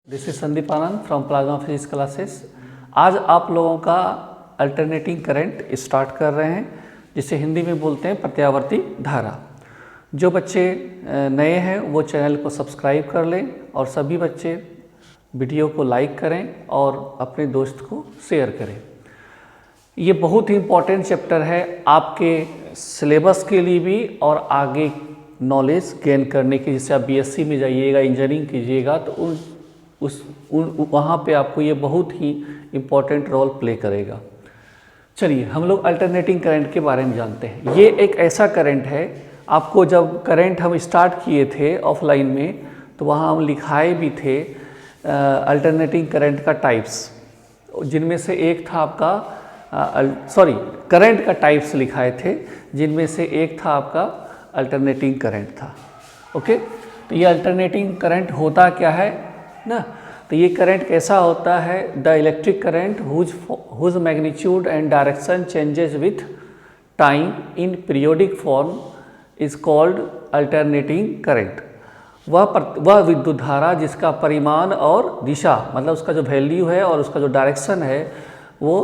This is Sandeep Anand from plasma physics classes. आज आप लोगों का अल्टरनेटिंग करंट स्टार्ट कर रहे हैं, जिसे हिंदी में बोलते हैं प्रत्यावर्ती धारा। जो बच्चे नए हैं वो चैनल को सब्सक्राइब कर लें और सभी बच्चे वीडियो को लाइक करें और अपने दोस्त को शेयर करें। ये बहुत ही इम्पॉर्टेंट चैप्टर है आपके सिलेबस के लिए भी और आगे नॉलेज गेन करने की। जैसे आप बीएससी में जाइएगा, इंजीनियरिंग कीजिएगा तो वहाँ पे आपको ये बहुत ही इम्पॉर्टेंट रोल प्ले करेगा। चलिए हम लोग अल्टरनेटिंग करंट के बारे में जानते हैं। ये एक ऐसा करंट है, आपको जब करंट हम स्टार्ट किए थे ऑफलाइन में तो वहाँ हम लिखाए भी थे अल्टरनेटिंग करंट का टाइप्स, जिनमें से एक था आपका करंट का टाइप्स लिखाए थे, जिनमें से एक था आपका अल्टरनेटिंग करंट था। ओके, तो ये अल्टरनेटिंग करंट होता क्या है ना, तो ये करंट कैसा होता है? The electric current whose magnitude and direction changes with time in periodic form is called alternating current. वह विद्युत धारा जिसका परिमाण और दिशा, मतलब उसका जो वैल्यू है और उसका जो डायरेक्शन है, वो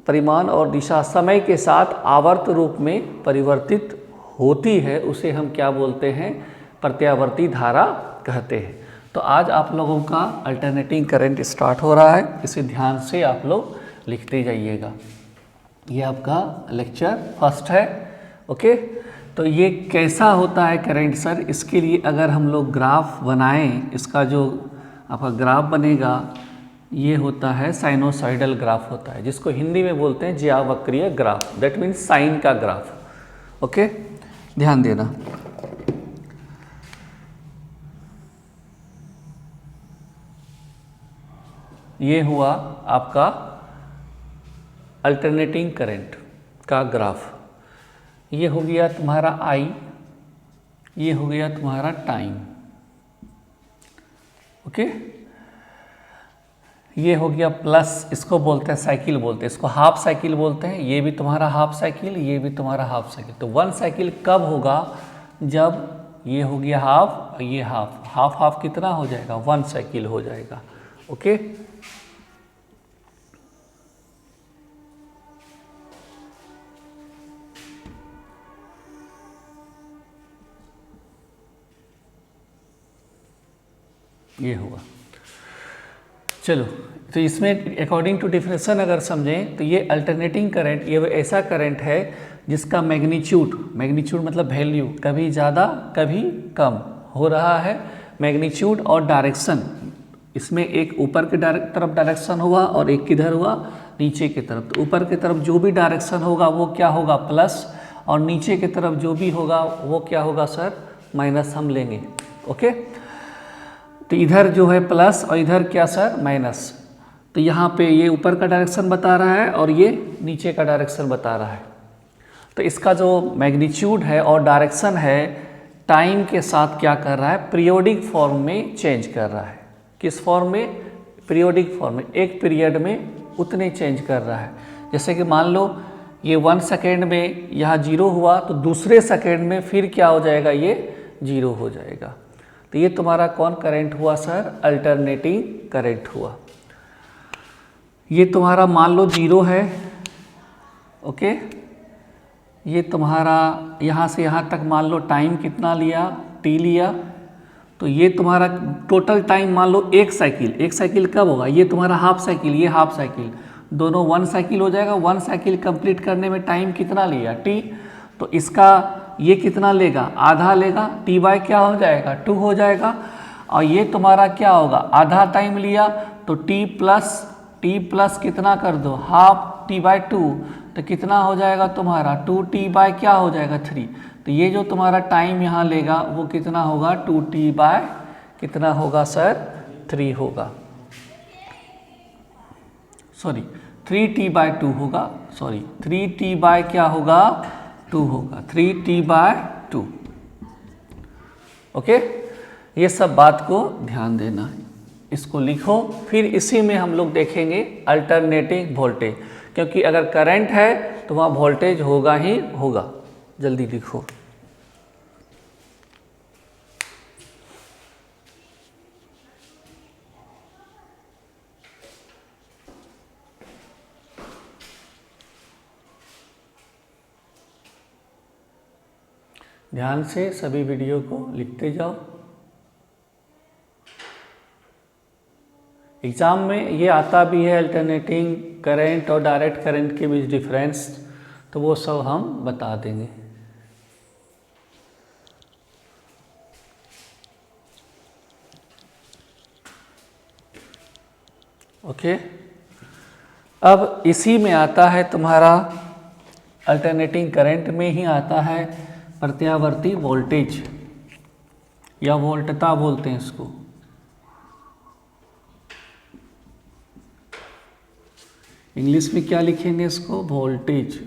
परिमाण और दिशा समय के साथ आवर्त रूप में परिवर्तित होती है, उसे हम क्या बोलते हैं? प्रत्यावर्ती धारा कहते हैं। तो आज आप लोगों का अल्टरनेटिंग करंट स्टार्ट हो रहा है, इसे ध्यान से आप लोग लिखते जाइएगा। ये आपका लेक्चर फर्स्ट है। ओके, तो ये कैसा होता है करंट सर? इसके लिए अगर हम लोग ग्राफ बनाएं, इसका जो आपका ग्राफ बनेगा ये होता है साइनोसॉइडल ग्राफ होता है, जिसको हिंदी में बोलते हैं ज्यावक्रीय ग्राफ, दैट मीन्स साइन का ग्राफ। ओके, ध्यान देना। ये हुआ आपका अल्टरनेटिंग करंट का ग्राफ। ये हो गया तुम्हारा आई, ये हो गया तुम्हारा टाइम। ओके, ये हो गया प्लस, इसको बोलते हैं साइकिल बोलते हैं, इसको हाफ साइकिल बोलते हैं। ये भी तुम्हारा हाफ साइकिल, ये भी तुम्हारा हाफ साइकिल। तो वन साइकिल कब होगा? जब ये हो गया हाफ और ये हाफ, हाफ हाफ कितना हो जाएगा? वन साइकिल हो जाएगा। ओके, ये हुआ। चलो, तो इसमें अकॉर्डिंग टू डिफिनेशन अगर समझें तो ये अल्टरनेटिंग करंट ये ऐसा करंट है जिसका मैग्नीट्यूड मतलब वैल्यू कभी ज़्यादा कभी कम हो रहा है। मैग्नीट्यूड और डायरेक्शन, इसमें एक ऊपर की तरफ डायरेक्शन हुआ और एक किधर हुआ? नीचे की तरफ। तो ऊपर की तरफ जो भी डायरेक्शन होगा वो क्या होगा? प्लस, और नीचे की तरफ जो भी होगा वो क्या होगा सर? माइनस हम लेंगे। ओके, तो इधर जो है प्लस और इधर क्या सर? माइनस। तो यहाँ पे ये ऊपर का डायरेक्शन बता रहा है और ये नीचे का डायरेक्शन बता रहा है। तो इसका जो मैग्नीट्यूड है और डायरेक्शन है टाइम के साथ क्या कर रहा है? पीरियोडिक फॉर्म में चेंज कर रहा है। किस फॉर्म में? पीरियोडिक फॉर्म में। एक पीरियड में उतने चेंज कर रहा है। जैसे कि मान लो ये 1 सेकेंड में यहाँ 0 हुआ तो दूसरे सेकेंड में फिर क्या हो जाएगा? ये 0 हो जाएगा। तो ये तुम्हारा कौन करंट हुआ सर? अल्टरनेटिंग करंट हुआ। ये तुम्हारा मान लो 0 है। ओके, ये तुम्हारा यहाँ से यहाँ तक मान लो टाइम कितना लिया? t लिया। तो ये तुम्हारा टोटल टाइम मान लो एक साइकिल कब होगा? ये तुम्हारा हाफ साइकिल, ये हाफ साइकिल, दोनों 1 साइकिल हो जाएगा। 1 साइकिल कंप्लीट करने में टाइम कितना लिया? t। तो इसका ये कितना लेगा? आधा लेगा। t बाय क्या हो जाएगा? 2 हो जाएगा। और ये तुम्हारा क्या होगा? आधा टाइम लिया तो t प्लस कितना कर दो? Half t by 2। तो कितना हो जाएगा तुम्हारा? 2t बाय क्या हो जाएगा? 3। तो ये जो तुम्हारा टाइम यहाँ लेगा वो कितना होगा? 2t बाय कितना होगा सर? 3 होगा। सॉरी, 3t बाय 2 होगा। सॉरी, 3t बाय क्या होगा? 2 होगा। 3t bye 2। ओके, ये सब बात को ध्यान देना है। इसको लिखो, फिर इसी में हम लोग देखेंगे अल्टरनेटिंग वोल्टेज, क्योंकि अगर करंट है तो वहाँ वोल्टेज होगा ही होगा। जल्दी लिखो। ध्यान से सभी वीडियो को लिखते जाओ। एग्ज़ाम में ये आता भी है अल्टरनेटिंग करंट और डायरेक्ट करंट के बीच डिफरेंस, तो वो सब हम बता देंगे। ओके, अब इसी में आता है तुम्हारा अल्टरनेटिंग करंट में ही आता है प्रत्यावर्ती वोल्टेज या वोल्टता बोलते हैं इसको। इंग्लिश में क्या लिखेंगे इसको? वोल्टेज।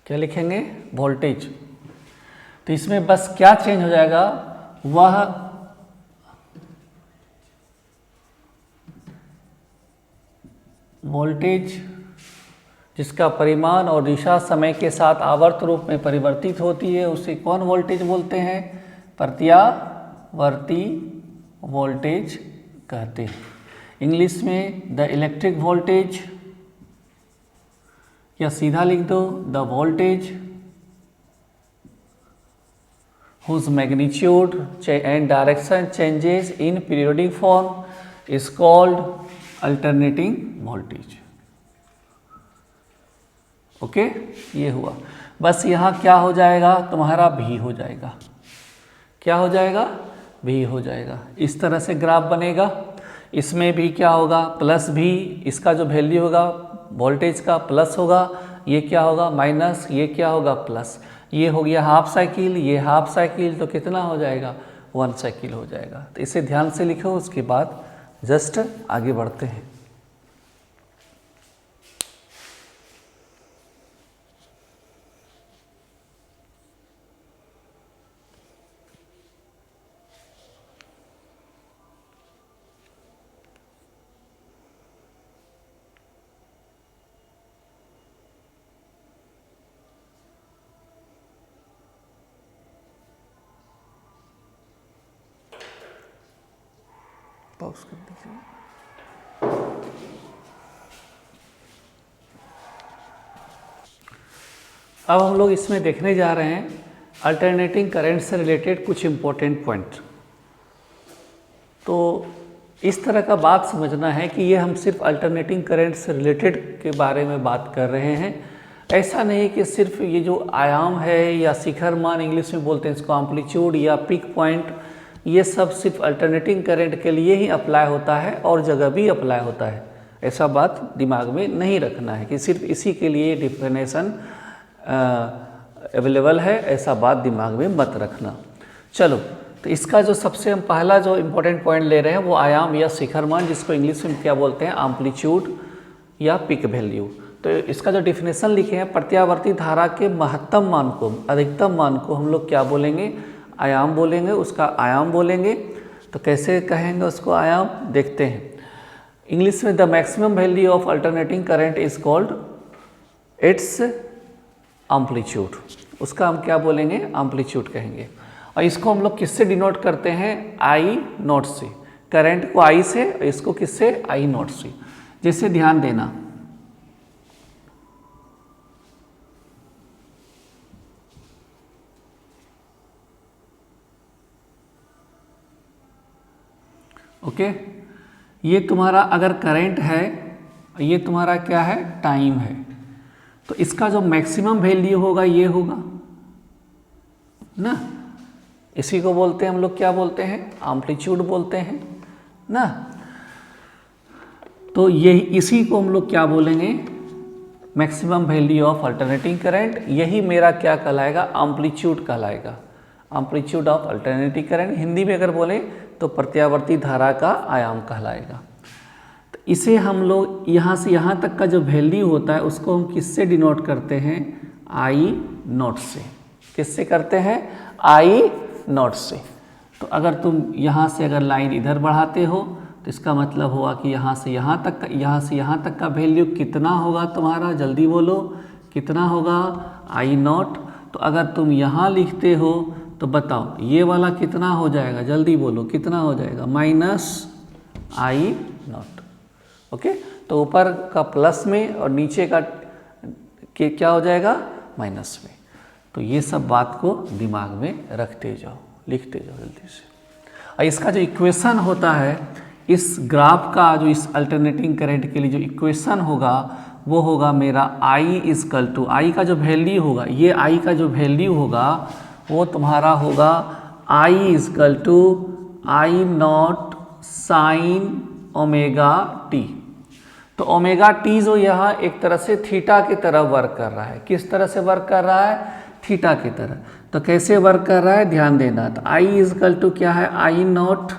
क्या लिखेंगे? वोल्टेज। तो इसमें बस क्या चेंज हो जाएगा, वह वोल्टेज जिसका परिमाण और दिशा समय के साथ आवर्त रूप में परिवर्तित होती है उसे कौन वोल्टेज बोलते हैं? प्रत्यावर्ती वोल्टेज कहते हैं। इंग्लिश में द इलेक्ट्रिक वोल्टेज, या सीधा लिख दो the voltage whose magnitude and direction changes in periodic form is called alternating voltage। Okay, ये हुआ। बस यहाँ क्या हो जाएगा तुम्हारा? भी हो जाएगा। क्या हो जाएगा? भी हो जाएगा। इस तरह से ग्राफ बनेगा। इसमें भी क्या होगा? प्लस भी, इसका जो वैल्यू होगा वोल्टेज का प्लस होगा, ये क्या होगा? माइनस, ये क्या होगा? प्लस। ये हो गया हाफ साइकिल, ये हाफ साइकिल, तो कितना हो जाएगा? 1 साइकिल हो जाएगा। तो इसे ध्यान से लिखो, उसके बाद जस्ट आगे बढ़ते हैं। पॉज कर दीजिए। अब हम लोग इसमें देखने जा रहे हैं अल्टरनेटिंग करंट से रिलेटेड कुछ इम्पोर्टेंट पॉइंट। तो इस तरह का बात समझना है कि ये हम सिर्फ अल्टरनेटिंग करंट से रिलेटेड के बारे में बात कर रहे हैं। ऐसा नहीं कि सिर्फ ये जो आयाम है या शिखर मान इंग्लिश में बोलते हैं इसको, एम्पलीट्यूड या पिक पॉइंट, ये सब सिर्फ अल्टरनेटिंग करंट के लिए ही अप्लाई होता है और जगह भी अप्लाई होता है। ऐसा बात दिमाग में नहीं रखना है कि सिर्फ इसी के लिए डिफिनेशन अवेलेबल है, ऐसा बात दिमाग में मत रखना। चलो, तो इसका जो सबसे हम पहला जो इम्पोर्टेंट पॉइंट ले रहे हैं वो आयाम या शिखर मान, जिसको इंग्लिश में क्या बोलते हैं? एम्पलीट्यूड या पिक वैल्यू। तो इसका जो डिफिनेशन लिखे हैं, प्रत्यावर्ती धारा के महत्तम मान को, अधिकतम मान को हम लोग क्या बोलेंगे? आयाम बोलेंगे, उसका आयाम बोलेंगे। तो कैसे कहेंगे उसको आयाम? देखते हैं। इंग्लिश में the maximum value of alternating current is called it's amplitude. उसका हम क्या बोलेंगे? एम्पलीट्यूड कहेंगे। और इसको हम लोग किससे डिनोट करते हैं? आई नॉट से। करंट को आई से, इसको किससे? आई नॉट से। जैसे ध्यान देना, ओके, ये तुम्हारा अगर करंट है, ये तुम्हारा क्या है? टाइम है। तो इसका जो मैक्सिमम वैल्यू होगा ये होगा ना, इसी को बोलते हैं हम लोग क्या बोलते हैं? एम्पलीट्यूड बोलते हैं ना। तो ये इसी को हम लोग क्या बोलेंगे? Maximum value of alternating current. यही मेरा क्या कहलाएगा? एम्पलीट्यूड कहलाएगा। Amplitude of alternating current Hindi में अगर बोले तो प्रत्यावर्ती धारा का आयाम कहलाएगा। तो इसे हम लोग यहाँ से यहाँ तक का जो वैल्यू होता है उसको हम किससे डिनोट करते हैं? आई नॉट से। किससे करते हैं? आई नॉट से। तो अगर तुम यहाँ से अगर लाइन इधर बढ़ाते हो तो इसका मतलब हुआ कि यहाँ से यहाँ तक का, यहाँ से यहाँ तक का वैल्यू कितना होगा तुम्हारा? जल्दी बोलो, कितना होगा? आई नॉट। तो अगर तुम यहाँ लिखते हो तो बताओ ये वाला कितना हो जाएगा? जल्दी बोलो, कितना हो जाएगा? Minus I not. ओके, तो ऊपर का प्लस में और नीचे का कि क्या हो जाएगा माइनस में। तो ये सब बात को दिमाग में रखते जाओ, लिखते जाओ जल्दी से। और इसका जो इक्वेशन होता है इस ग्राफ का, जो इस अल्टरनेटिंग करंट के लिए जो इक्वेशन होगा वो होगा मेरा I इजकल टू, आई का जो वैल्यू होगा, ये I का जो वैल्यू होगा वो तुम्हारा होगा I is equal to I not sine omega t. तो ओमेगा टी जो यहाँ एक तरह से थीटा की तरह वर्क कर रहा है। किस तरह से वर्क कर रहा है? थीटा की तरह। तो कैसे वर्क कर रहा है ध्यान देना। तो I इजकल टू क्या है, आई नॉट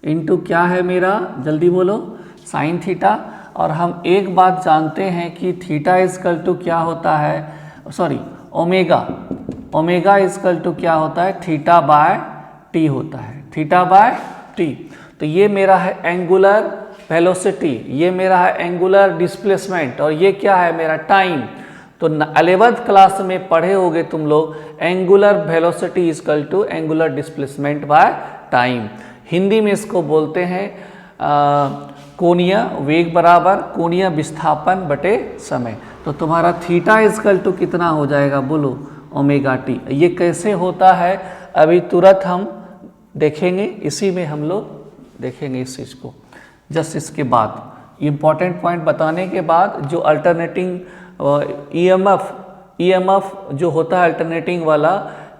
इंटू क्या है मेरा, जल्दी बोलो, साइन थीटा। और हम एक बात जानते हैं कि थीटा इजकल टू क्या होता है, सॉरी ओमेगा इजकल टू क्या होता है, थीटा बाय टी होता है, थीटा बाय टी। तो ये मेरा है एंगुलर वेलोसिटी, ये मेरा है एंगुलर डिस्प्लेसमेंट, और ये क्या है मेरा टाइम। तो 11th क्लास में पढ़े होगे तुम लोग angular velocity is equal to angular displacement by time. Hindi में इसको बोलते हैं कोणीय वेग बराबर कोणीय विस्थापन बटे समय। तो तुम्हारा थीटा इजकल टू कितना हो जाएगा, बोलो ओमेगा टी। ये कैसे होता है अभी तुरंत हम देखेंगे, इसी में हम लोग देखेंगे इस चीज़ को। जस्ट इसके बाद इम्पॉर्टेंट पॉइंट बताने के बाद जो अल्टरनेटिंग ईएमएफ जो होता है अल्टरनेटिंग वाला,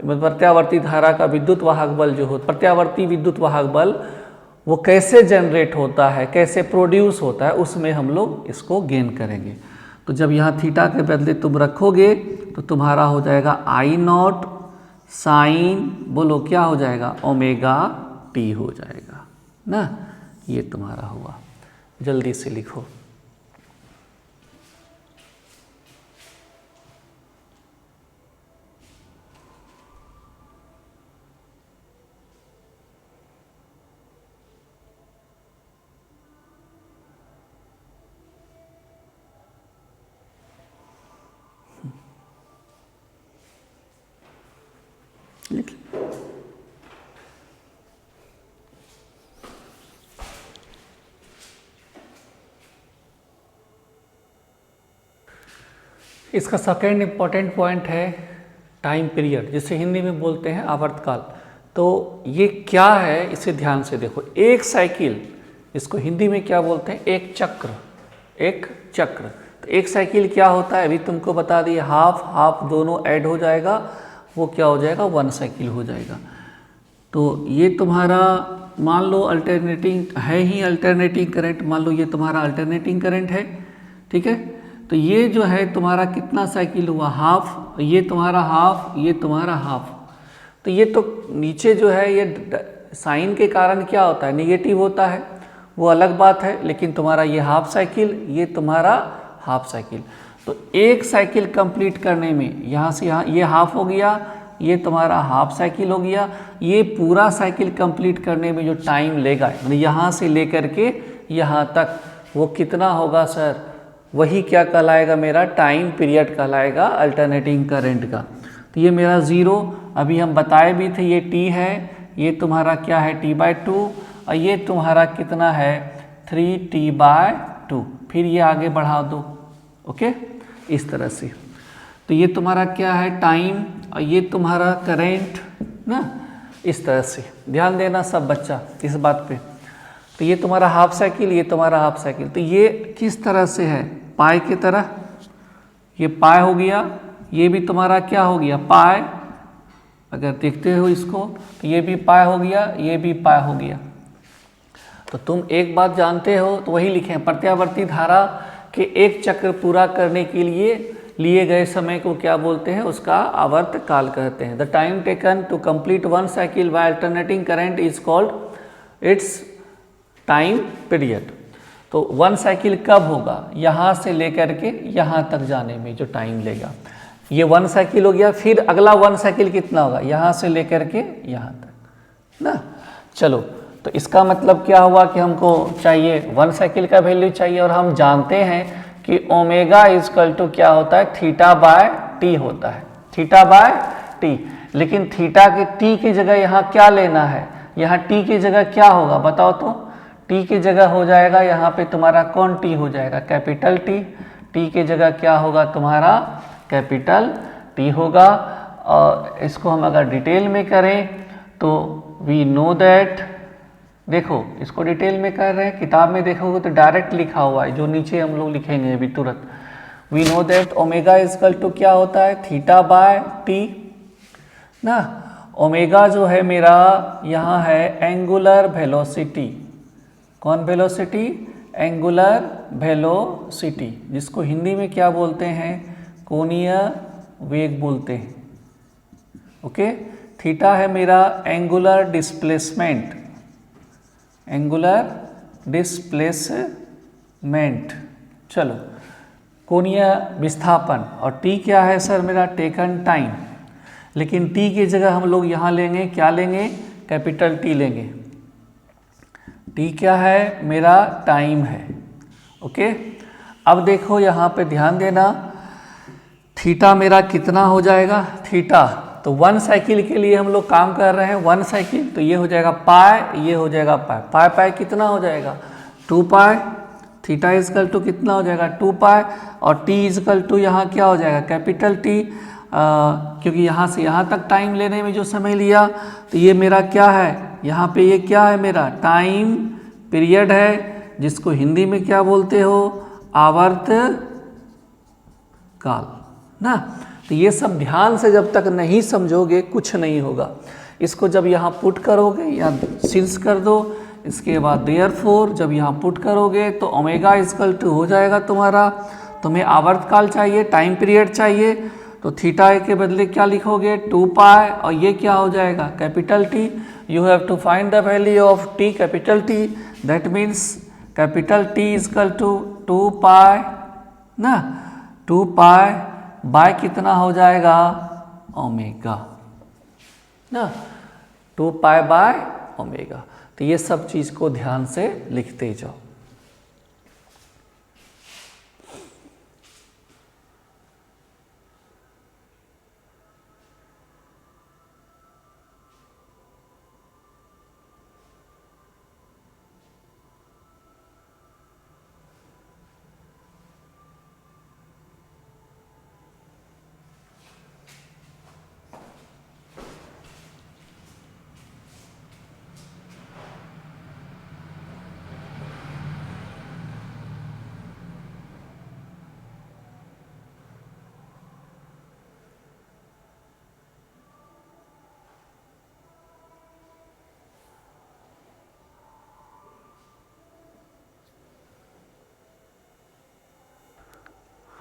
प्रत्यावर्ती धारा का विद्युत वाहक बल जो होता है, प्रत्यावर्ती विद्युत वाहक बल, वो कैसे जनरेट होता है, कैसे प्रोड्यूस होता है, उसमें हम लोग इसको गेन करेंगे। तो जब यहाँ थीटा के बदले तुम रखोगे तो तुम्हारा हो जाएगा आई नॉट साइन, बोलो क्या हो जाएगा, ओमेगा टी हो जाएगा ना। ये तुम्हारा हुआ, जल्दी से लिखो। लिख इसका सेकेंड इम्पॉर्टेंट पॉइंट है टाइम पीरियड, जिसे हिंदी में बोलते हैं आवर्तकाल। तो ये क्या है इसे ध्यान से देखो। एक साइकिल, इसको हिंदी में क्या बोलते हैं, एक चक्र, एक चक्र। तो एक साइकिल क्या होता है, अभी तुमको बता दिए, हाफ हाफ दोनों ऐड हो जाएगा, वो क्या हो जाएगा, 1 साइकिल हो जाएगा। तो ये तुम्हारा मान लो अल्टरनेटिंग है ही, अल्टरनेटिंग करंट मान लो ये तुम्हारा अल्टरनेटिंग करंट है, ठीक है। तो ये जो है तुम्हारा कितना साइकिल हुआ, हाफ, ये तुम्हारा हाफ, ये तुम्हारा हाफ। तो ये तो नीचे जो है ये साइन के कारण क्या होता है, निगेटिव होता है, वो अलग बात है। लेकिन तुम्हारा ये हाफ साइकिल, ये तुम्हारा हाफ साइकिल। तो एक साइकिल कंप्लीट करने में यहाँ से यहाँ ये हाफ हो गया, ये तुम्हारा हाफ साइकिल हो गया। ये पूरा साइकिल कंप्लीट करने में जो टाइम लेगा, मतलब यहाँ से लेकर के यहाँ तक, वो कितना होगा सर, वही क्या कहलाएगा, मेरा टाइम पीरियड कहलाएगा अल्टरनेटिंग करंट का। तो ये मेरा 0, अभी हम बताए भी थे, ये t है, ये तुम्हारा क्या है t/2, और ये तुम्हारा कितना है 3t/2। फिर ये आगे बढ़ा दो, ओके, इस तरह से। तो ये तुम्हारा क्या है टाइम, और ये तुम्हारा करंट ना, इस तरह से। ध्यान देना सब बच्चा इस बात पे। तो ये तुम्हारा हाफ साइकिल, ये तुम्हारा हाफ साइकिल। तो ये किस तरह से है, पाई की तरह, ये पाई हो गया, ये भी तुम्हारा क्या हो गया, पाई। अगर देखते हो इसको तो ये भी पाई हो गया, ये भी पाई हो गया। तो तुम एक बात जानते हो, तो वही लिखें, प्रत्यावर्ती धारा के एक चक्र पूरा करने के लिए लिए गए समय को क्या बोलते हैं, उसका आवर्त काल कहते हैं। The time taken to complete 1 cycle by alternating current is called its time period. तो 1 साइकिल कब होगा, यहाँ से लेकर के यहाँ तक जाने में जो टाइम लेगा, ये 1 साइकिल हो गया। फिर अगला 1 साइकिल कितना होगा, यहाँ से लेकर के यहाँ तक ना। चलो, तो इसका मतलब क्या हुआ कि हमको चाहिए 1 साइकिल का वैल्यू चाहिए, और हम जानते हैं कि ओमेगा इजकल टू क्या होता है, थीटा बाय टी होता है, थीटा बाय टी। लेकिन थीटा के टी की जगह यहाँ क्या लेना है, यहाँ टी की जगह क्या होगा बताओ तो। टी की जगह हो जाएगा यहाँ पे तुम्हारा कौन टी हो जाएगा, कैपिटल टी। टी के जगह क्या होगा तुम्हारा कैपिटल टी होगा। और इसको हम अगर डिटेल में करें तो वी नो दैट, देखो इसको डिटेल में कर रहे हैं, किताब में देखोगे तो डायरेक्ट लिखा हुआ है, जो नीचे हम लोग लिखेंगे अभी तुरंत। We know that omega is equal to क्या होता है थीटा बाय टी ना। ओमेगा जो है मेरा यहाँ है एंगुलर वेलोसिटी, कौन वेलोसिटी, एंगुलर वेलोसिटी, जिसको हिंदी में क्या बोलते हैं कोणीय वेग बोलते हैं। ओके, थीटा है मेरा एंगुलर डिस्प्लेसमेंट, एंगुलर डिस्प्लेसमेंट, चलो कोणीय विस्थापन। और टी क्या है सर मेरा टेकन टाइम, लेकिन टी की जगह हम लोग यहाँ लेंगे क्या लेंगे कैपिटल टी लेंगे। टी क्या है मेरा टाइम है। ओके, अब देखो यहाँ पे ध्यान देना, थीटा मेरा कितना हो जाएगा थीटा, तो 1 साइकिल के लिए हम लोग काम कर रहे हैं 1 साइकिल, तो ये हो जाएगा पाई, ये हो जाएगा पाई, पाई पाई कितना हो जाएगा 2 पाई, थीटा इजकल टू कितना हो जाएगा 2 पाई, और टी इजकल टू यहाँ क्या हो जाएगा कैपिटल टी, क्योंकि यहाँ से यहाँ तक टाइम लेने में जो समय लिया, तो ये मेरा क्या है यहाँ पे ये क्या है मेरा टाइम पीरियड है, जिसको हिंदी में क्या बोलते हो आवर्त काल ना। तो ये सब ध्यान से जब तक नहीं समझोगे कुछ नहीं होगा। इसको जब यहाँ पुट करोगे या सिंस कर दो, इसके बाद देयरफॉर जब यहाँ पुट करोगे तो ओमेगा इजकल टू हो जाएगा तुम्हारा, तुम्हें आवर्तकाल चाहिए टाइम पीरियड चाहिए, तो थीटा के बदले क्या लिखोगे 2 पाई, और ये क्या हो जाएगा capital T. You have to find the value of T capital T, that means capital T is equal to 2 pi ना, 2 पाई बाय कितना हो जाएगा ओमेगा ना, 2 पाई बाय ओमेगा। तो ये सब चीज़ को ध्यान से लिखते जाओ।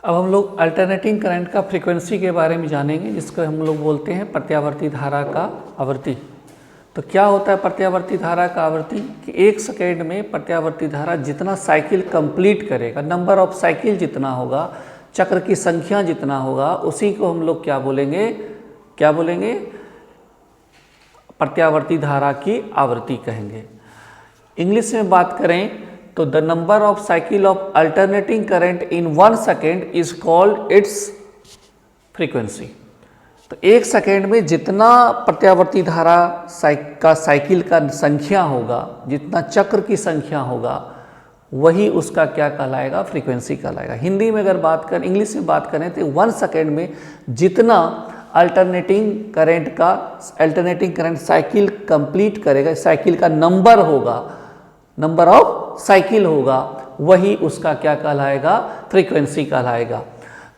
अब हम लोग अल्टरनेटिंग करंट का फ्रीक्वेंसी के बारे में जानेंगे, जिसको हम लोग बोलते हैं प्रत्यावर्ती धारा का आवृत्ति। तो क्या होता है प्रत्यावर्ती धारा का आवृत्ति कि 1 सेकेंड में प्रत्यावर्ती धारा जितना साइकिल कंप्लीट करेगा, नंबर ऑफ साइकिल जितना होगा, चक्र की संख्या जितना होगा, उसी को हम लोग क्या बोलेंगे प्रत्यावर्ती धारा की आवृत्ति कहेंगे। इंग्लिश में बात करें तो the number of cycle of alternating current in 1 second is called it's frequency. तो 1 सेकेंड में जितना प्रत्यावर्ती धारा का साइकिल का संख्या होगा, जितना चक्र की संख्या होगा, वही उसका क्या कहलाएगा फ्रीक्वेंसी कहलाएगा। हिंदी में अगर बात करें, इंग्लिश में बात करें तो 1 सेकेंड में जितना अल्टरनेटिंग करंट साइकिल कंप्लीट करेगा, साइकिल का नंबर होगा, नंबर ऑफ साइकिल होगा, वही उसका क्या कहलाएगा फ्रीक्वेंसी कहलाएगा।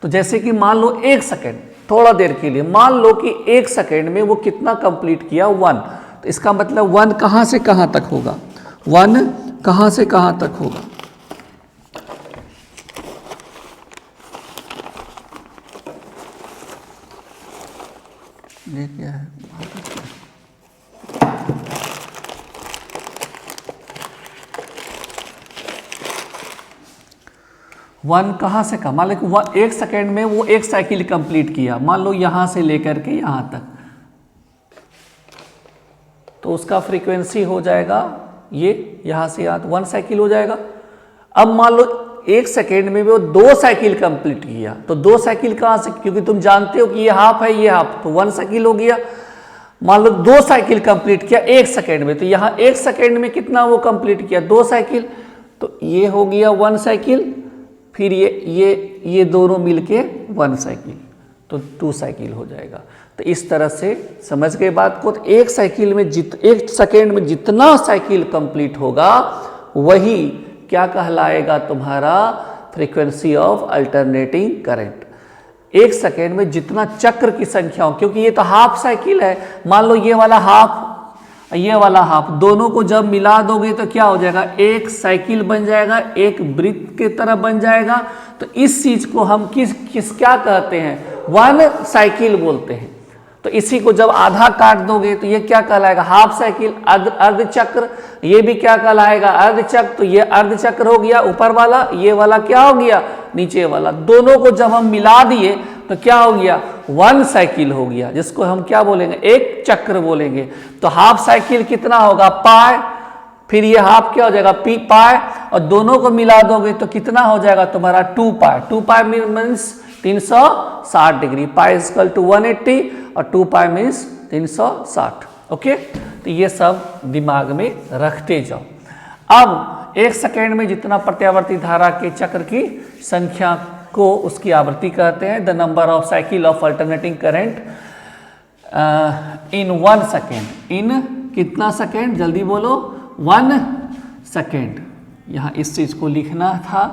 तो जैसे कि मान लो 1 सेकेंड, थोड़ा देर के लिए मान लो कि 1 सेकेंड में वो कितना कंप्लीट किया 1, तो इसका मतलब 1 कहाँ से कहाँ तक होगा, 1 कहाँ से कहाँ तक होगा, ये क्या है 1 कहाँ से कहाँ, मान लो 1 सेकेंड में वो 1 साइकिल कंप्लीट किया, मान लो यहाँ से लेकर के यहाँ तक, तो उसका फ्रीक्वेंसी हो जाएगा ये यहाँ से यहाँ 1 साइकिल हो जाएगा। अब मान लो 1 सेकेंड में वो 2 साइकिल कंप्लीट किया, तो 2 साइकिल कहाँ से, क्योंकि तुम जानते हो कि ये हाफ है ये हाफ, तो 1 साइकिल हो गया। मान लो 2 साइकिल कंप्लीट किया 1 सेकेंड में, तो यहाँ 1 सेकेंड में कितना वो कंप्लीट किया 2 साइकिल, तो ये हो गया 1 साइकिल फिर ये दोनों मिलके 1 साइकिल, तो 2 साइकिल हो जाएगा। तो इस तरह से समझ गए बात को। तो एक साइकिल में 1 सेकेंड में जितना साइकिल कंप्लीट होगा वही क्या कहलाएगा तुम्हारा frequency of alternating current. 1 second में जितना चक्र की संख्या हो, क्योंकि ये तो हाफ साइकिल है, मान लो ये वाला हाफ ये वाला हाफ, दोनों को जब मिला दोगे तो क्या हो जाएगा, एक साइकिल बन जाएगा, एक वृत्त की तरह बन जाएगा। तो इस चीज को हम किस क्या कहते हैं, 1 साइकिल बोलते हैं। तो इसी को जब आधा काट दोगे तो ये क्या कहलाएगा, हाफ साइकिल, अर्ध चक्र। ये भी क्या कहलाएगा, अर्ध चक्र। तो ये अर्ध चक्र हो गया ऊपर वाला, ये वाला क्या हो गया, नीचे वाला। दोनों को जब हम मिला दिए तो क्या हो गया, 1 साइकिल हो गया, जिसको हम क्या बोलेंगे, एक चक्र बोलेंगे। तो हाफ साइकिल कितना होगा, पाई, फिर ये हाफ क्या हो जाएगा, पाई, और दोनों को मिला दोगे तो कितना हो जाएगा तुम्हारा 2 pi. 2 pi means 360 degree, pi equal to 180 और 2 पाई मीन्स 360। ओके, तो ये सब दिमाग में रखते जाओ। अब 1 सेकेंड में जितना प्रत्यावर्ती धारा के चक्र की संख्या को उसकी आवृत्ति कहते हैं, the number of cycle of alternating current in 1 second. In कितना सेकेंड, जल्दी बोलो, 1 सेकेंड। यहाँ इस चीज को लिखना था,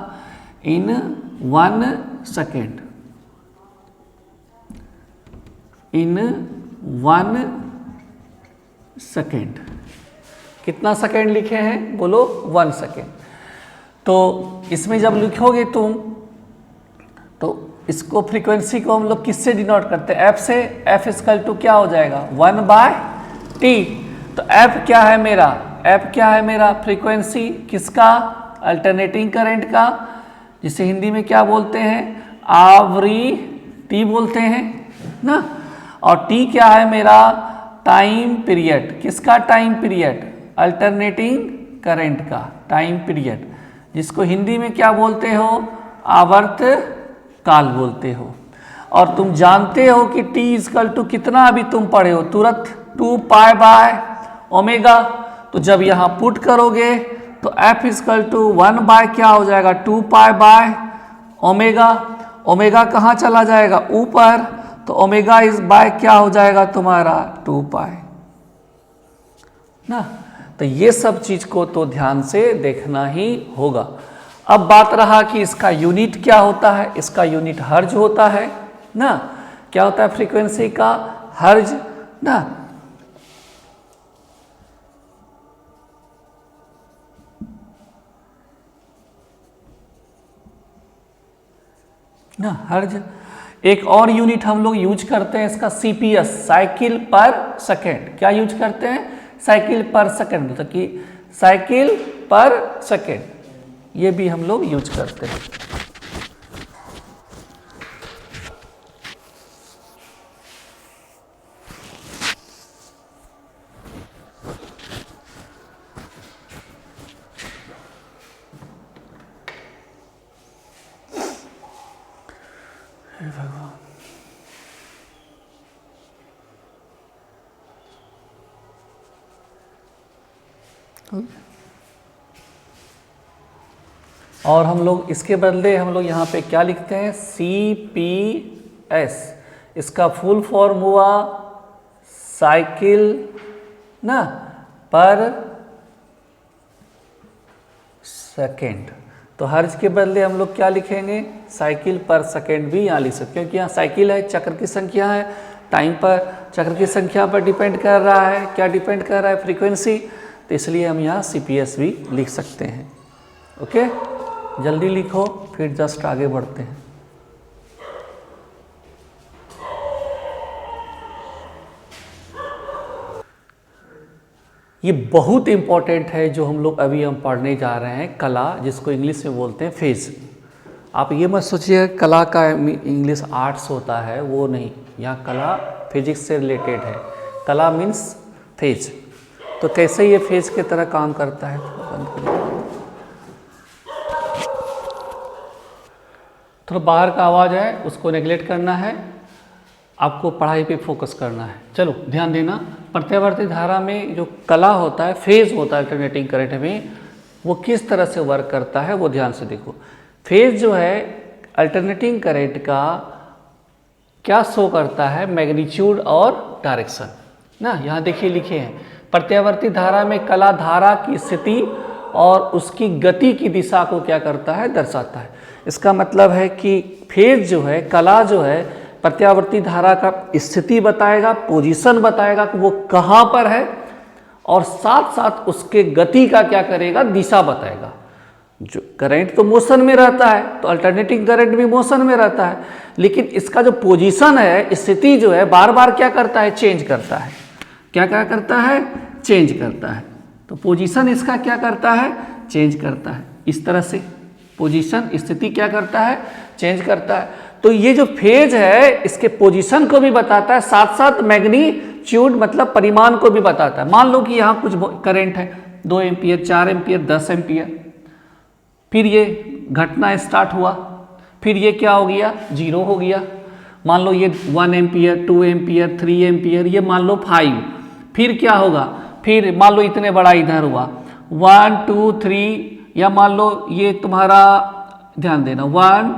इन 1 सेकेंड, इन 1 सेकेंड। कितना सेकेंड लिखे हैं, बोलो 1 सेकेंड। तो इसमें जब लिखोगे तुम तो इसको फ्रीक्वेंसी को हम लोग किससे डिनोट करते हैं, एफ से। एफ इक्वल टू क्या हो जाएगा, 1/t। तो एफ क्या है मेरा, एफ क्या है मेरा, फ्रीक्वेंसी किसका, अल्टरनेटिंग करंट का, जिसे हिंदी में क्या बोलते हैं, आवृत्ति बोलते हैं ना। और टी क्या है मेरा, टाइम पीरियड, किसका टाइम पीरियड, अल्टरनेटिंग करंट का टाइम पीरियड, जिसको हिंदी में क्या बोलते हो, आवर्त काल बोलते हो। और तुम जानते हो कि t इक्वल टू कितना, अभी तुम पढ़े हो तुरंत, 2 पाई बाय ओमेगा। तो जब यहाँ पुट करोगे तो f इक्वल टू 1 बाय क्या हो जाएगा, 2 पाई बाय ओमेगा। ओमेगा कहाँ चला जाएगा, ऊपर, तो ओमेगा इस बाय क्या हो जाएगा तुम्हारा 2 पाई ना। तो ये सब चीज को तो ध्यान से देखना ही होगा। अब बात रहा कि इसका यूनिट क्या होता है, इसका यूनिट हर्ज होता है ना। क्या होता है फ्रीक्वेंसी का, हर्ज ना। हर्ज। एक और यूनिट हम लोग यूज करते हैं इसका, सीपीएस, साइकिल पर सेकेंड। क्या यूज करते हैं, साइकिल पर सेकेंड, मतलब कि साइकिल पर सेकेंड, ये भी हम लोग यूज करते हैं। हे भगवान, और हम लोग इसके बदले हम लोग यहाँ पे क्या लिखते हैं, CPS। इसका फुल फॉर्म हुआ साइकिल ना पर सेकेंड। तो हर्ज के बदले हम लोग क्या लिखेंगे, साइकिल पर सेकेंड भी यहाँ लिख सकते, क्योंकि यहाँ साइकिल है, चक्र की संख्या है, टाइम पर चक्र की संख्या पर डिपेंड कर रहा है, क्या डिपेंड कर रहा है, फ्रीक्वेंसी। तो इसलिए हम यहाँ CPS भी लिख सकते हैं। ओके, जल्दी लिखो, फिर जस्ट आगे बढ़ते हैं। ये बहुत इंपॉर्टेंट है जो हम लोग अभी पढ़ने जा रहे हैं, कला, जिसको इंग्लिश में बोलते हैं फेज। आप ये मत सोचिए कला का इंग्लिश आर्ट्स होता है, वो नहीं। यहाँ कला फिजिक्स से रिलेटेड है। कला मीन्स फेज। तो कैसे ये फेज की तरह काम करता है, थोड़ा बाहर का आवाज़ है उसको नेगलेक्ट करना है, आपको पढ़ाई पे फोकस करना है। चलो ध्यान देना, प्रत्यावर्ती धारा में जो कला होता है, फेज होता है अल्टरनेटिंग करंट में, वो किस तरह से वर्क करता है वो ध्यान से देखो। फेज जो है अल्टरनेटिंग करंट का क्या शो करता है, मैग्नीट्यूड और डायरेक्शन ना। यहाँ देखिए लिखे हैं, प्रत्यावर्ती धारा में कला धारा की स्थिति और उसकी गति की दिशा को क्या करता है, दर्शाता है। इसका मतलब है कि फेज जो है, कला जो है, प्रत्यावर्ती धारा का स्थिति बताएगा, पोजीशन बताएगा कि वो कहाँ पर है, और साथ साथ उसके गति का क्या करेगा, दिशा बताएगा। जो करंट तो मोशन में रहता है, तो अल्टरनेटिंग करंट भी मोशन में रहता है, लेकिन इसका जो पोजीशन है, स्थिति जो है, बार बार क्या करता है, चेंज करता है। क्या क्या करता है, चेंज करता है। तो पोजीशन इसका क्या करता है, चेंज करता है। इस तरह से पोजीशन, स्थिति क्या करता है, चेंज करता है। तो ये जो फेज है इसके पोजीशन को भी बताता है, साथ साथ मैग्नीट्यूड मतलब परिमाण को भी बताता है। मान लो कि यहाँ कुछ करंट है 2 एम्पियर, 4 एम्पियर, 10 एम्पियर, फिर ये घटना स्टार्ट हुआ, फिर ये क्या हो गया, 0 हो गया। मान लो ये 1 एम्पियर, 2 एम्पियर, 3 एम्पियर, ये मान लो 5, फिर क्या होगा, फिर मान लो इतने बड़ा इधर हुआ 1 2 3, या मान लो ये तुम्हारा, ध्यान देना, 1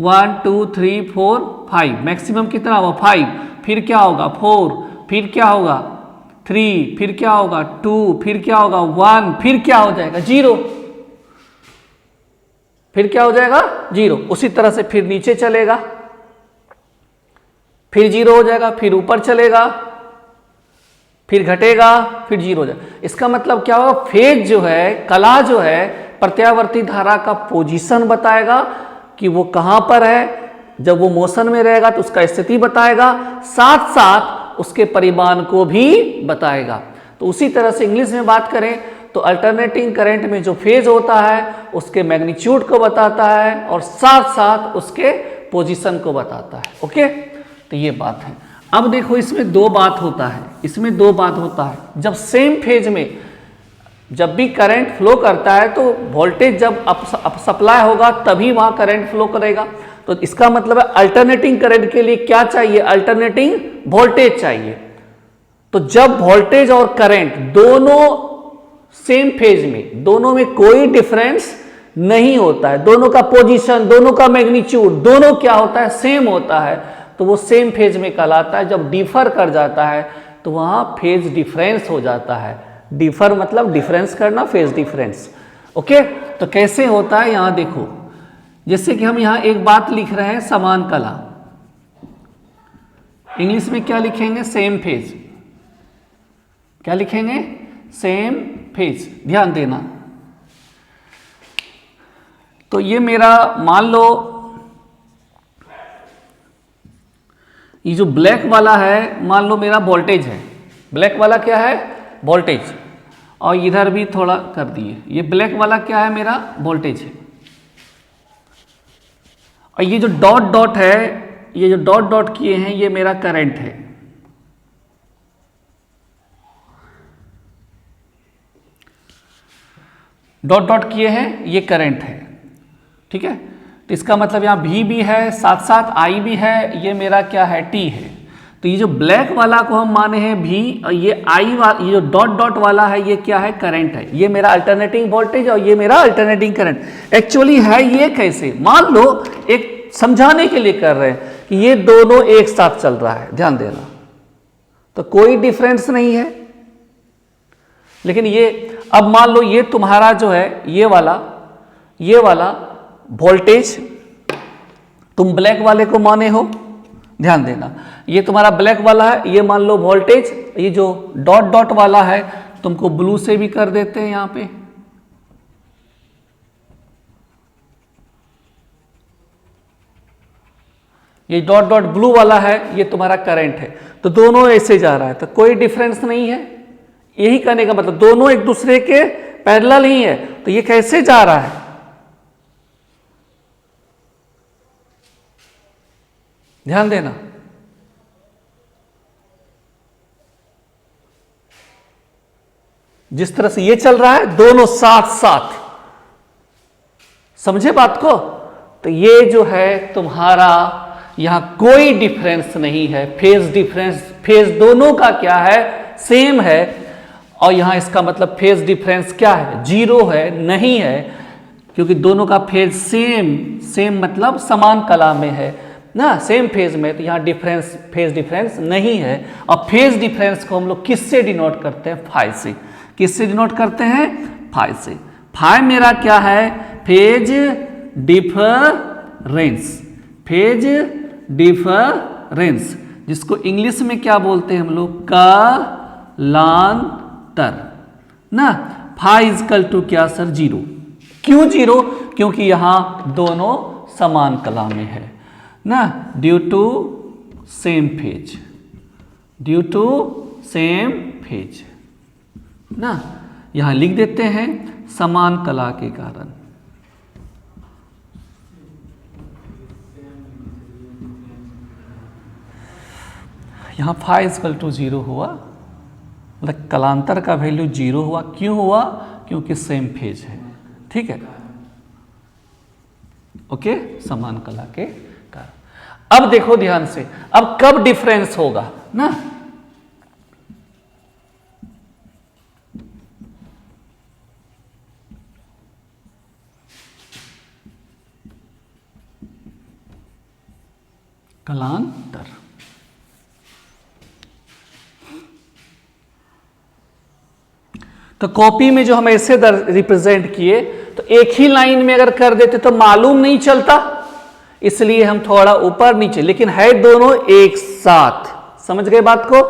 1 2 3 4 5, मैक्सिमम कितना हुआ 5, फिर क्या होगा 4, फिर क्या होगा 3, फिर क्या होगा 2, फिर क्या होगा 1, फिर क्या हो जाएगा 0, फिर क्या हो जाएगा 0। उसी तरह से फिर नीचे चलेगा, फिर 0 हो जाएगा, फिर ऊपर चलेगा, फिर घटेगा, फिर 0 हो जाएगा। इसका मतलब क्या होगा, फेज जो है, कला जो है, प्रत्यावर्ती धारा का पोजीशन बताएगा कि वो कहाँ पर है। जब वो मोशन में रहेगा तो उसका स्थिति बताएगा, साथ साथ उसके परिमाण को भी बताएगा। तो उसी तरह से इंग्लिश में बात करें तो अल्टरनेटिंग करंट में जो फेज होता है उसके मैग्नीट्यूड को बताता है और साथ साथ उसके पोजीशन को बताता है। ओके, तो ये बात है। अब देखो इसमें दो बात होता है, इसमें दो बात होता है। जब सेम फेज में जब भी करंट फ्लो करता है तो वोल्टेज जब अप सप्लाई होगा तभी वहां करंट फ्लो करेगा। तो इसका मतलब है अल्टरनेटिंग करंट के लिए क्या चाहिए, अल्टरनेटिंग वोल्टेज चाहिए। तो जब वोल्टेज और करंट दोनों सेम फेज में, दोनों में कोई डिफरेंस नहीं होता है, दोनों का पोजीशन, दोनों का मैग्नीट्यूड, दोनों क्या होता है, सेम होता है, तो वो सेम फेज में कहलाता है। जब डिफर कर जाता है तो वहां फेज डिफरेंस हो जाता है। डिफर मतलब डिफरेंस करना, फेज डिफरेंस। ओके, तो कैसे होता है यहां देखो, जैसे कि हम यहां एक बात लिख रहे हैं, समान कला, इंग्लिश में क्या लिखेंगे, सेम फेज। क्या लिखेंगे, सेम फेज। ध्यान देना, तो ये मेरा मान लो ये जो ब्लैक वाला है, मान लो मेरा वोल्टेज है, ब्लैक वाला क्या है, वोल्टेज, और इधर भी थोड़ा कर दिए, ये ब्लैक वाला क्या है, मेरा वोल्टेज है। और ये जो डॉट डॉट है, ये जो डॉट डॉट किए हैं, ये मेरा करंट है। डॉट डॉट किए हैं, ये करंट है, ठीक है। तो इसका मतलब यहाँ V भी है, साथ साथ I भी है, ये मेरा क्या है, T है। तो ये जो ब्लैक वाला को हम माने हैं V, और ये I वाला, ये जो डॉट डॉट वाला है, ये क्या है, करंट है। ये मेरा अल्टरनेटिंग वोल्टेज और ये मेरा अल्टरनेटिंग करंट। एक्चुअली है ये कैसे, मान लो एक समझाने के लिए कर रहे हैं कि ये दोनों एक साथ चल रहा है, ध्यान देना, तो कोई डिफरेंस नहीं है। लेकिन ये अब मान लो ये तुम्हारा जो है, ये वाला वोल्टेज तुम ब्लैक वाले को माने हो, ध्यान देना, ये तुम्हारा ब्लैक वाला है, ये मान लो वोल्टेज, ये जो डॉट डॉट वाला है तुमको ब्लू से भी कर देते हैं यहां पे, ये डॉट डॉट ब्लू वाला है, ये तुम्हारा करंट है। तो दोनों ऐसे जा रहा है, तो कोई डिफरेंस नहीं है। यही कहने का मतलब दोनों एक दूसरे के पैरेलल ही है। तो ये कैसे जा रहा है, ध्यान देना, जिस तरह से ये चल रहा है, दोनों साथ साथ, समझे बात को। तो ये जो है तुम्हारा, यहां कोई डिफरेंस नहीं है, फेज डिफरेंस, फेज दोनों का क्या है, सेम है। और यहां इसका मतलब फेज डिफरेंस क्या है, 0 है, नहीं है। क्योंकि दोनों का फेज सेम मतलब समान कला में है ना, सेम फेज में, तो यहाँ डिफरेंस, फेज डिफरेंस नहीं है। अब फेज डिफरेंस को हम लोग किससे डिनोट करते हैं? फाई से। किससे डिनोट करते हैं? फाई से। फाई मेरा क्या है? Phase difference. फेज डिफरेंस, जिसको इंग्लिश में क्या बोलते हैं हम लोग? कालांतर ना। फाई इजकल टू क्या सर? 0। क्यों 0? क्योंकि यहां दोनों समान कला में है ना, due to same phase, due to same phase ना। यहां लिख देते हैं समान कला के कारण। यहां फाई इजकल टू 0 हुआ, मतलब कलांतर का वैल्यू 0 हुआ। क्यों हुआ? क्योंकि सेम फेज है। ठीक है, ओके, समान कला के कारण। अब देखो ध्यान से, अब कब डिफरेंस होगा ना, कलांतर। तो कॉपी में जो हम ऐसे रिप्रेजेंट किए, तो एक ही लाइन में अगर कर देते तो मालूम नहीं चलता, इसलिए हम थोड़ा ऊपर नीचे, लेकिन है दोनों एक साथ। समझ गए बात को?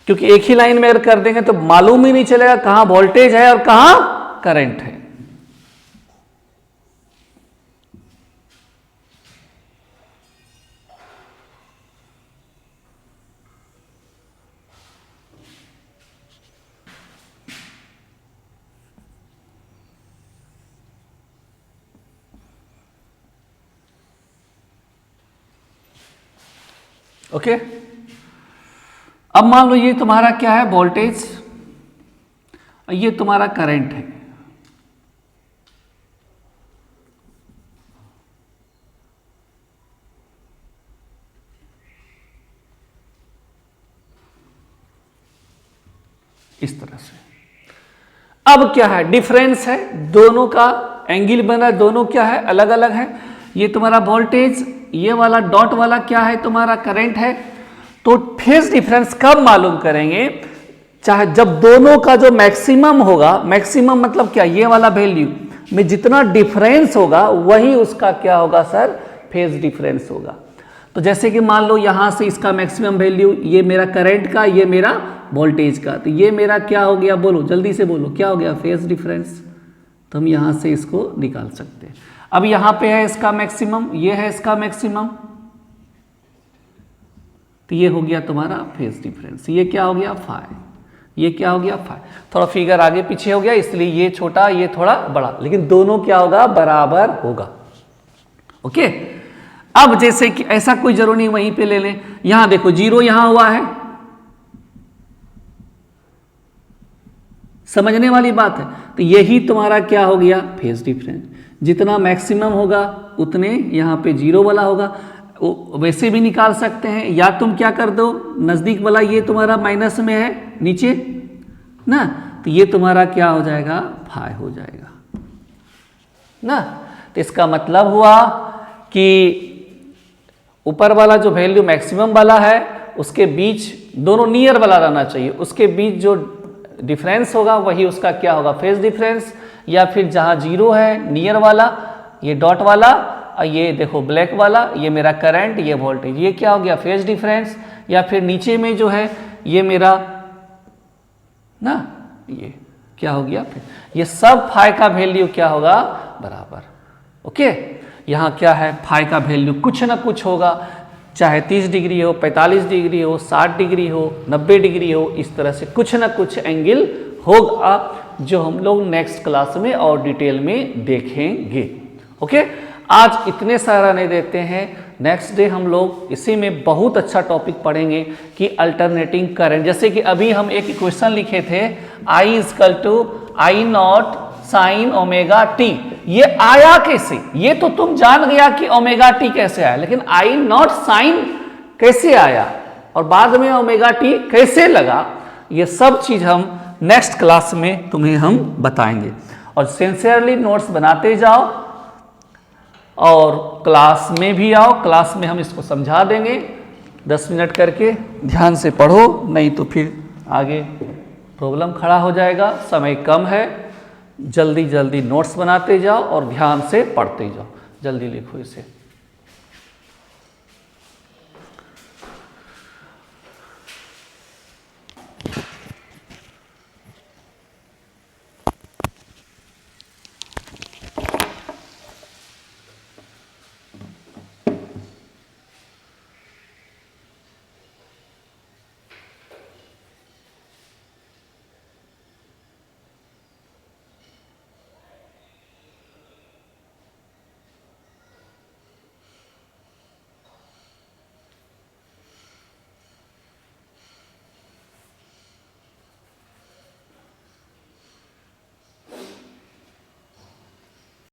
क्योंकि एक ही लाइन में अगर कर देंगे तो मालूम ही नहीं चलेगा कहां वोल्टेज है और कहां करंट है। ओके, अब मान लो ये तुम्हारा क्या है? वोल्टेज, ये तुम्हारा करंट है। इस तरह से। अब क्या है? डिफरेंस है, दोनों का एंगल बना, दोनों क्या है? अलग अलग है। ये तुम्हारा वोल्टेज, ये वाला डॉट वाला क्या है? तुम्हारा करंट है। तो फेज डिफरेंस कब मालूम करेंगे? चाहे जब दोनों का जो मैक्सिमम होगा, मैक्सिमम मतलब क्या? ये वाला वैल्यू में जितना डिफरेंस होगा वही उसका क्या होगा सर? फेज डिफरेंस होगा। तो जैसे कि मान लो यहां से इसका मैक्सिमम वैल्यू, ये मेरा करंट का, ये मेरा वोल्टेज का, तो ये मेरा क्या हो गया? बोलो जल्दी से बोलो, क्या हो गया? Phase difference. तो हम यहां से इसको निकाल सकते हैं। अब यहां पे है इसका मैक्सिमम, ये है इसका मैक्सिमम, तो ये हो गया तुम्हारा फेज डिफरेंस। ये क्या हो गया? फाई। ये क्या हो गया? फाई। थोड़ा फिगर आगे पीछे हो गया, इसलिए ये छोटा, ये थोड़ा बड़ा, लेकिन दोनों क्या होगा? बराबर होगा। ओके, अब जैसे कि ऐसा कोई जरूरी नहीं, वहीं पे ले लें। यहां देखो 0 यहां हुआ है, समझने वाली बात है। तो यही तुम्हारा क्या हो गया? Phase difference. जितना मैक्सिमम होगा उतने यहां पे 0 वाला होगा। वैसे भी निकाल सकते हैं, या तुम क्या कर दो, नजदीक वाला ये तुम्हारा माइनस में है नीचे ना, तो ये तुम्हारा क्या हो जाएगा? फाई हो जाएगा ना। तो इसका मतलब हुआ कि ऊपर वाला जो वैल्यू मैक्सिमम वाला है उसके बीच, दोनों नियर वाला रहना चाहिए, उसके बीच जो डिफरेंस होगा वही उसका क्या होगा? Phase difference. या फिर जहां 0 है नियर वाला, ये डॉट वाला, और ये देखो ब्लैक वाला, ये मेरा करंट, ये वोल्टेज, ये क्या हो गया? Phase difference. या फिर नीचे में जो है ये मेरा ना, ये क्या हो गया? फिर ये सब फाई का वैल्यू क्या होगा? बराबर। ओके, यहां क्या है? फाई का वैल्यू कुछ ना कुछ होगा, चाहे 30 डिग्री हो, 45 डिग्री हो, 60 डिग्री हो, 90 डिग्री हो, इस तरह से कुछ ना कुछ एंगल होगा, जो हम लोग नेक्स्ट क्लास में और डिटेल में देखेंगे। ओके, आज इतने सारा नहीं देते हैं, नेक्स्ट डे हम लोग इसी में बहुत अच्छा टॉपिक पढ़ेंगे कि अल्टरनेटिंग करंट। जैसे कि अभी हम एक इक्वेशन लिखे थे, I is equal to I not sine omega t. ये आया कैसे? ये तो तुम जान गया कि ओमेगा टी कैसे आया, लेकिन आई नॉट साइन कैसे आया और बाद में ओमेगा टी कैसे लगा, ये सब चीज हम नेक्स्ट क्लास में तुम्हें हम बताएंगे। और सिंसियरली नोट्स बनाते जाओ और क्लास में भी आओ, क्लास में हम इसको समझा देंगे 10 मिनट करके, ध्यान से पढ़ो, नहीं तो फिर आगे प्रॉब्लम खड़ा हो जाएगा। समय कम है, जल्दी जल्दी नोट्स बनाते जाओ और ध्यान से पढ़ते जाओ। जल्दी लिखो इसे।